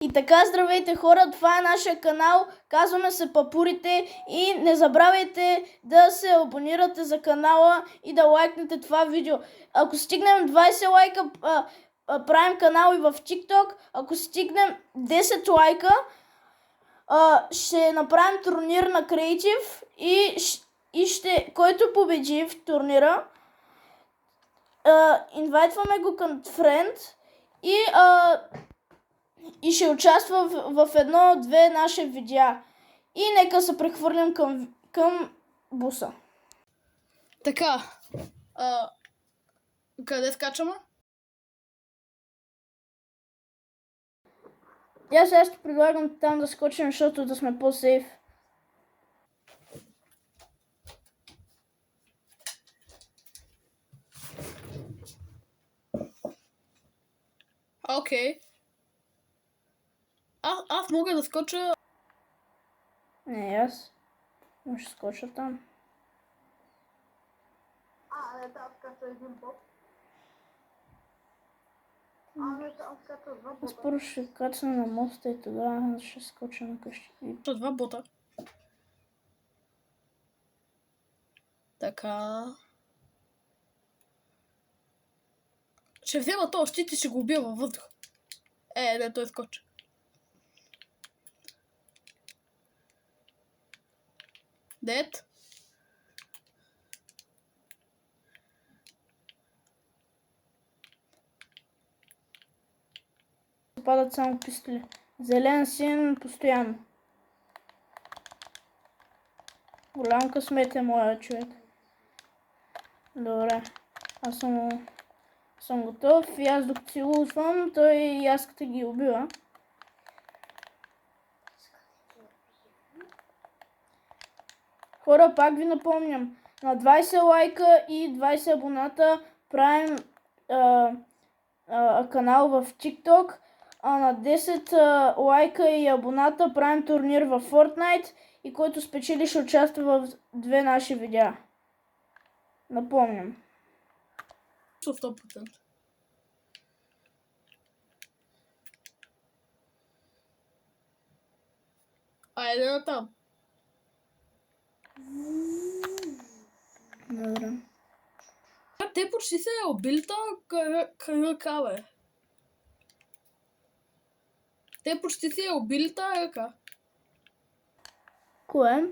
И така, здравейте хора, това е нашия канал, казваме се Папурите и не забравяйте да се абонирате за канала и да лайкнете това видео. Ако стигнем 20 лайка, правим канал и в TikTok, ако стигнем 10 лайка, ще направим турнир на Creative и който победи в турнира, инвайтваме го към френд и ще участва в едно-две наши видеа. И нека се прехвърлим към буса. Така, къде скачаме? Аз сега ще предлагам там да скочим, защото да сме по-сейф. Окей. Аз мога да скоча. Не, аз ще скоча там. Там скача един боб. Там скача два боба. Аз първо ще кацна на моста и тогава ще скоча на къщи. Два бота. Така. Ще взема този щит и ще го убия във въздух. Не, той скоча. Дед. Падат само пистоли. Зелен, син, постоянно. Голям късмет е моя човек. Добре. Аз съм готов и аз докато си лутвам, той яската ги убива. Хора, пак ви напомням, на 20 лайка и 20 абоната правим канал в TikTok, а на 10 лайка и абоната правим турнир в Fortnite и който спечели ще участва в 2 наши видеа. Напомням. 100%. Айде на там. Добре. Те почти се е убили тази ръка, бе. Те почти се е убили тази ръка. Кое?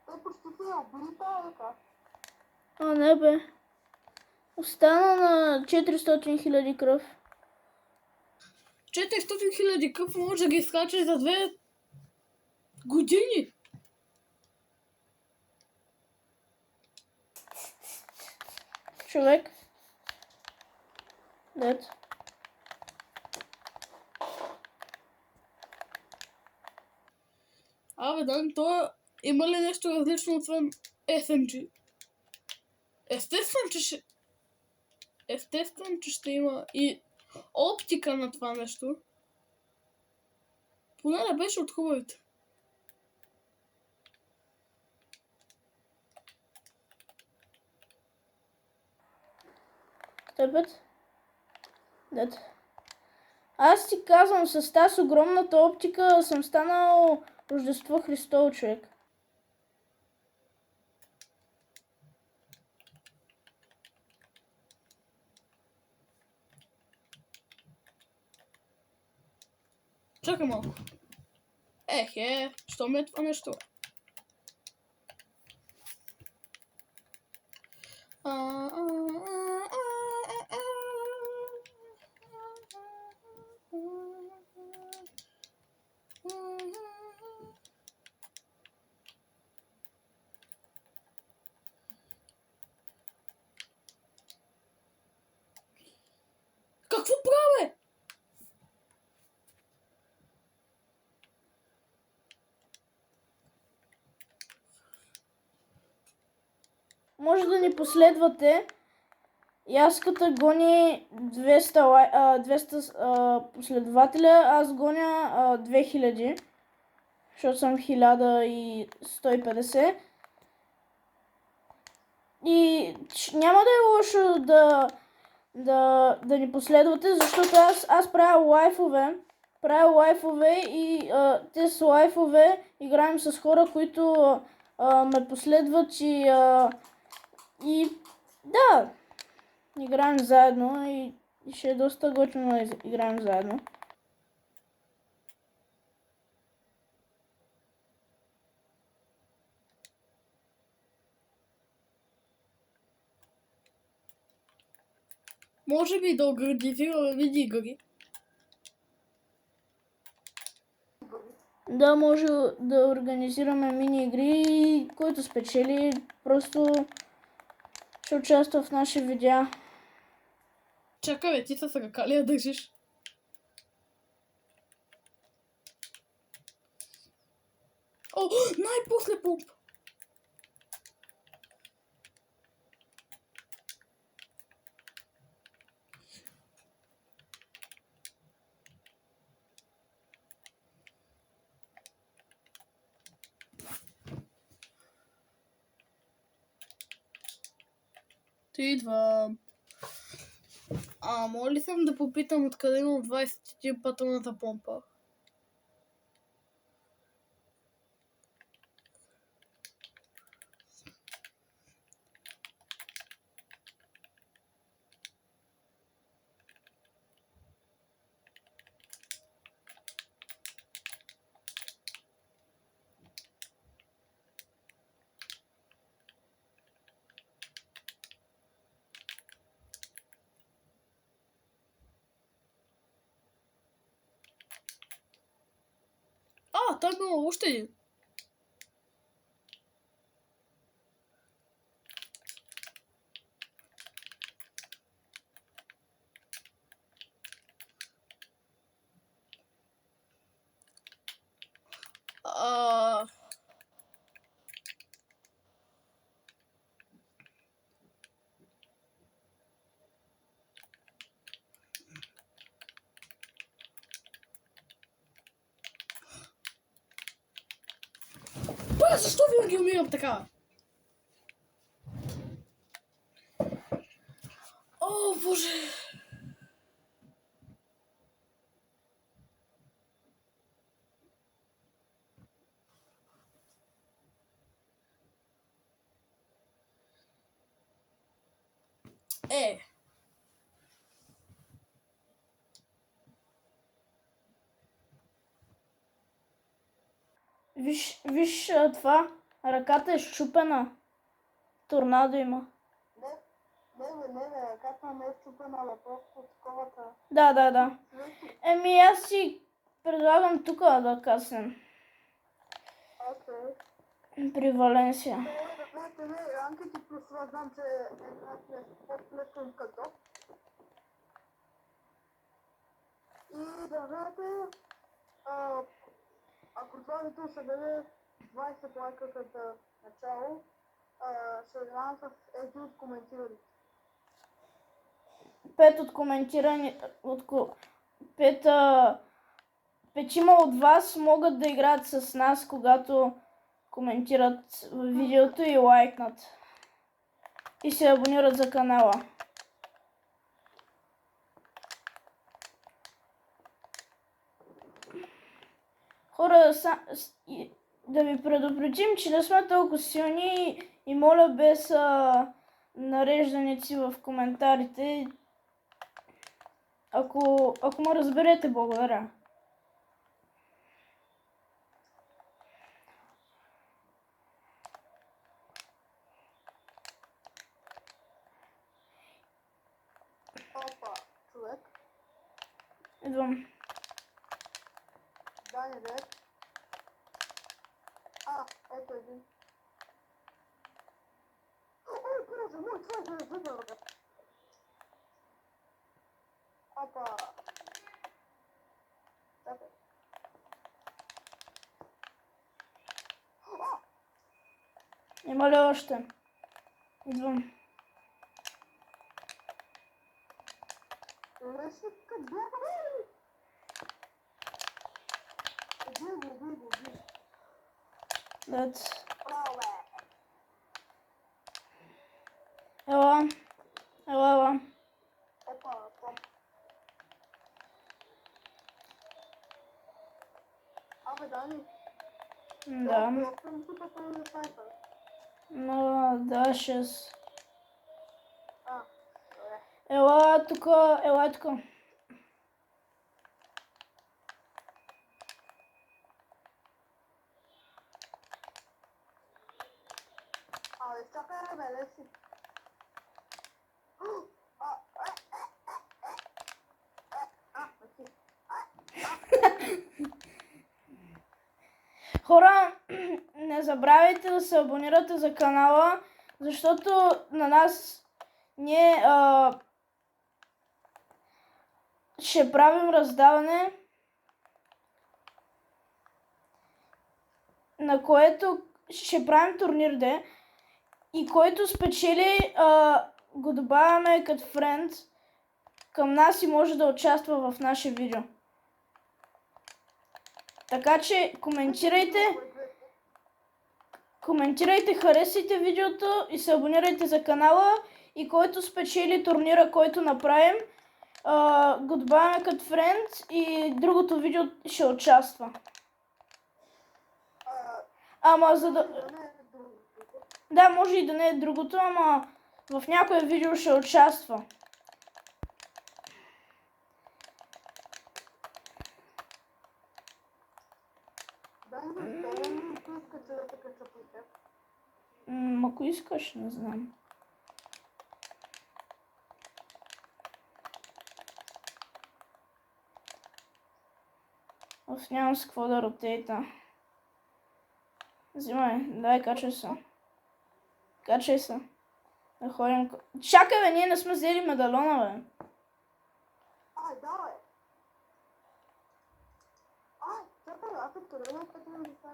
Те почти се убили тази ръка. Не бе. Остана на 400 000 кръв. 400 000 кръв може да ги скачаш за 2 години. Човек. Дед. Абе, Дан, то има ли нещо различно отвън SMG? Естествено, че ще има и оптика на това нещо. Поне не беше от хубавите. Тъпът. Дед. Аз ти казвам, с тази огромната оптика съм станал Рождество Христово, човек. Чакай малко. Що ми е това нещо? Какво правя? Може да ни последвате. Яската гони 200 последователя, аз гоня 2000, защото съм 1150. И няма да е лошо да ни последвате, защото аз правя лайфове правя лайфове и те с лайфове играем с хора, които ме последват и да, играем заедно и ще е доста готино да играем заедно. Може би да организираме мини игри. Да, може да организираме мини игри и който спечели просто ще участва в наши видеа. Чакай, бе, ти с ръка ли я държиш? О, най-после помп! Ти идвам. Моля ли съм да попитам откъде имам 21 патрона за помпа? Той има още един. Защо винаги умирам така? О, боже! Виж това, ръката е щупена. Торнадо има. Не, ръката не е щупена, но просто таковата. Да. Аз си предлагам тук да каснем. Окей. При Валенсия. Не, ранките плюс това знам, че е по-лесен като. И да знаете, ако това видео ще даде 20 лайка като начало, ще играем с един от коментиралите. 5 от коментирани... Петима от вас могат да играят с нас, когато коментират видеото и лайкнат. И се абонират за канала. Хора, да ви предупредим, че не сме толкова силни и моля без нарежданици в коментарите. Ако ме разберете, благодаря. Опа, човек. Идвам. Дай ред. Ето един. Ой, боже мой, това е забава. Опа. Чакай. Има ли още? Идвам. Ела. бе, Дани. Да. Просто ми тук пълно снайпер. Но да, 6. А, добре. Ела тук. Абе, чакай, бе, леси. Окей. Хора, не забравяйте да се абонирате за канала, защото на нас ние ще правим раздаване, на което ще правим турнир, и който спечели, го добавяме като френд към нас и може да участва в наше видео. Така че коментирайте, харесайте видеото и се абонирайте за канала, и който спечели турнира, който направим, го добавяме като френд и другото видео ще участва. Ама за да... Да, може и да не е другото, ама в някое видео ще участва. Ако искаш, не знам. Аз нямам с какво да ротейта. Взимай, дай, качай се. Качай се. Да ходим... Чакай, бе, ние не сме взели медалона, бе. Ай, давай. Ай, чакай, аз откъде ме пътим да са.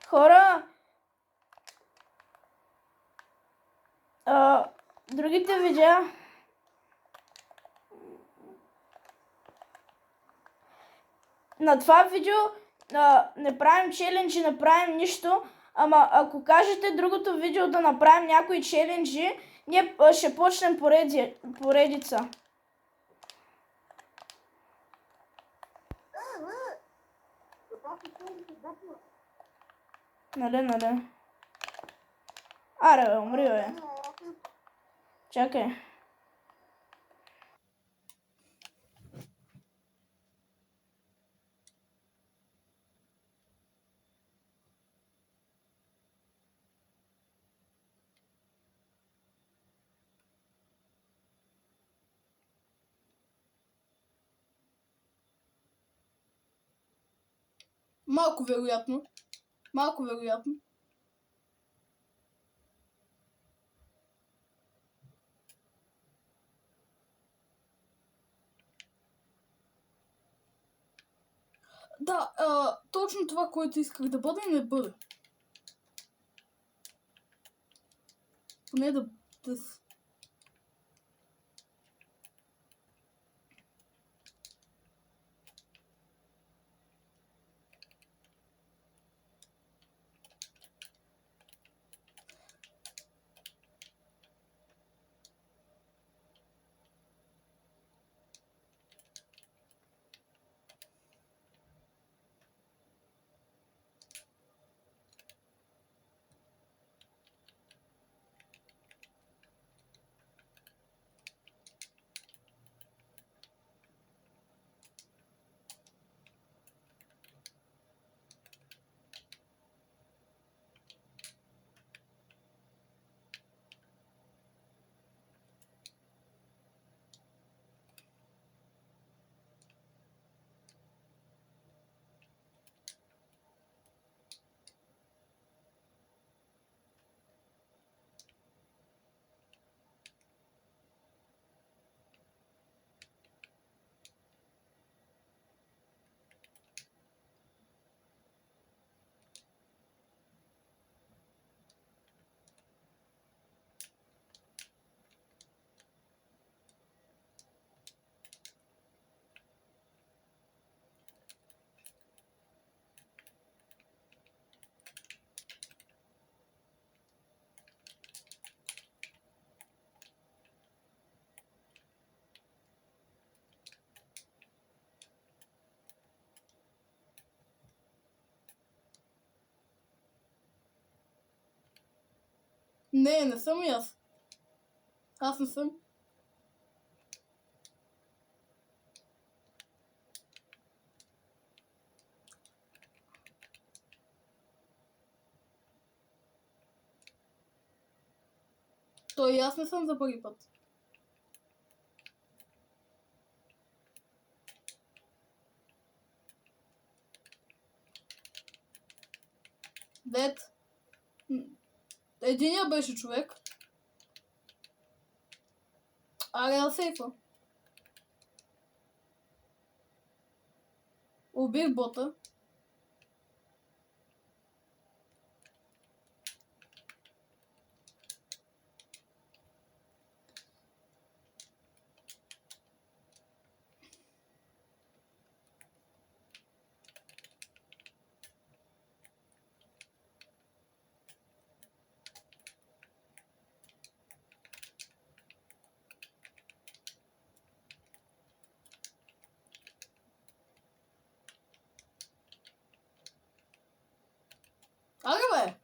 Хора, другите видеа... На това видео не правим челенджи, не правим нищо, ама ако кажете другото видео да направим някои челенджи, ние ще почнем поредица. Нали. Аре, бе, умри, бе. Чакай. Малко вероятно. Да, точно това, което исках да бъде, не бъде. Поне да... Не съм и аз. Аз не съм. Той и аз не съм за първи път. Дед. Единия беше човек. Аре на сейфа. Убих бота. Аре бе!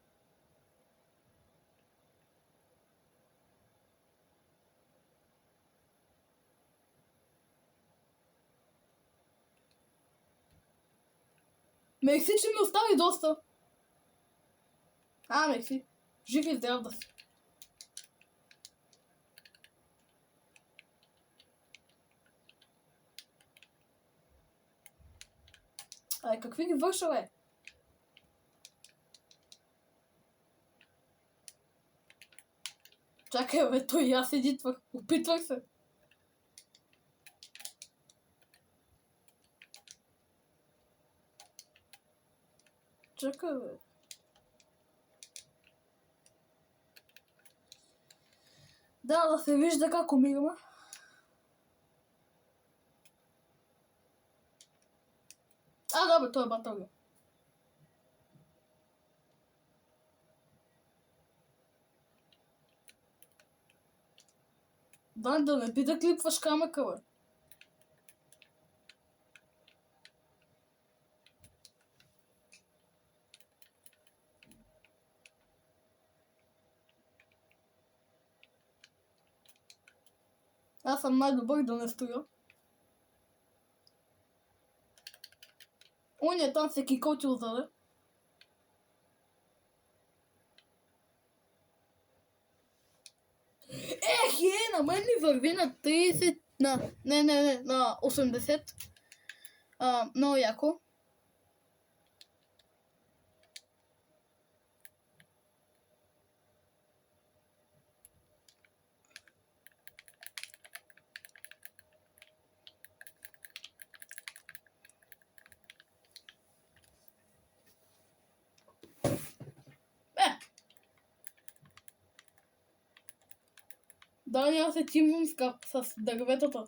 Мекси, че ми остави доста. Мекси. Жив и здрав да си. Какви ги върша, бе? Чакай, бе, той и аз едитвах. Опитвах се. Чакай, бе. Да се вижда как умираме. Да, бе, той е баталия. Да не би да клипваш камъка, бе. Аз съм най-добър да не стоя. Оня там се кикотил заде. На мен ми върви на 30... на 80. Много яко. Да, няма се тимвам с дърветата.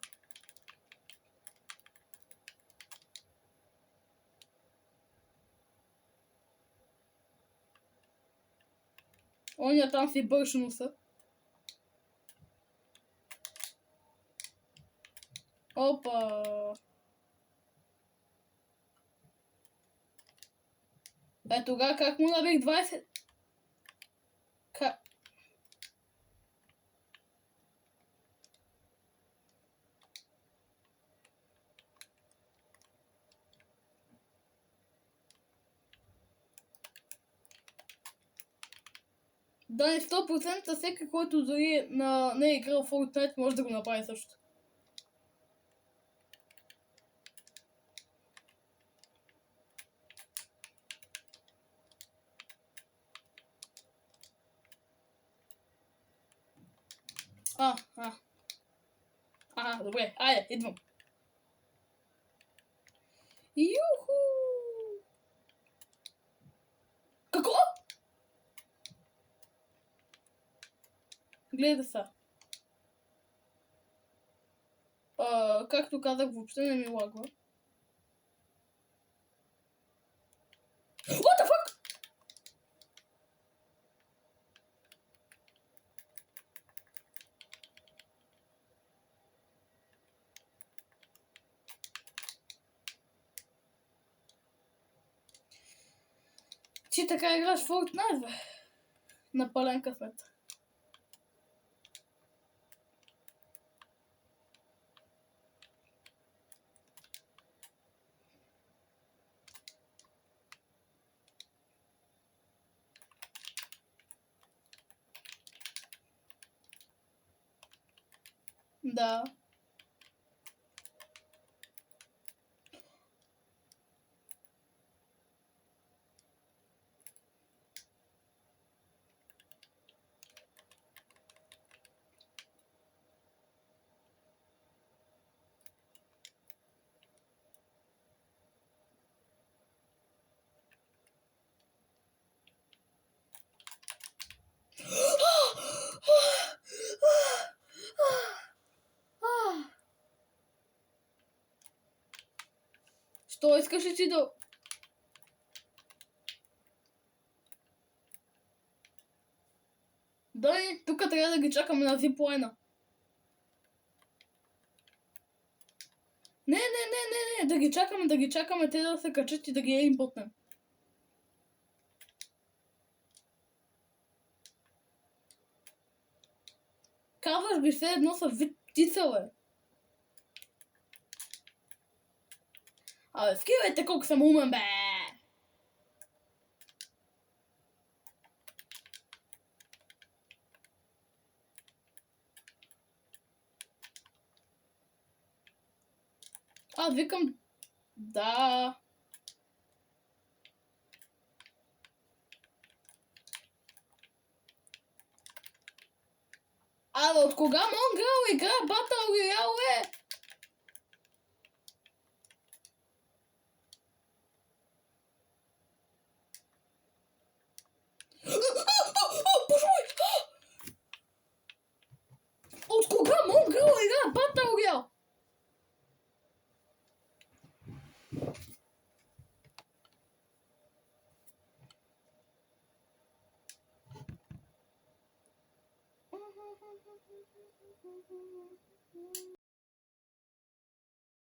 Оня там си бърши носа. Опа! Тогава как му набих 20? Как? Да, не 100% всеки, който дори не е играл в Fortnite, може да го направи също. Добре, айде, идвам. Юху! Какво? Гледай са. Както казах, въобще не ми лагва. What the fuck? Ти така играш в Fortnite, бе? На пълен късмет. Да. Що искаш ли ти да... Дай, тук трябва да ги чакаме на зиплайна. Не, да ги чакаме, те да се качат и да ги импотнем. Казваш би все едно са вид птица, бе. Абе, скивайте колко съм умен, бе! Аз викам... Да... Абе, от кога Монгол игра Battle Royale, е? Боже мой! От кога Монгол игра Battle Royale?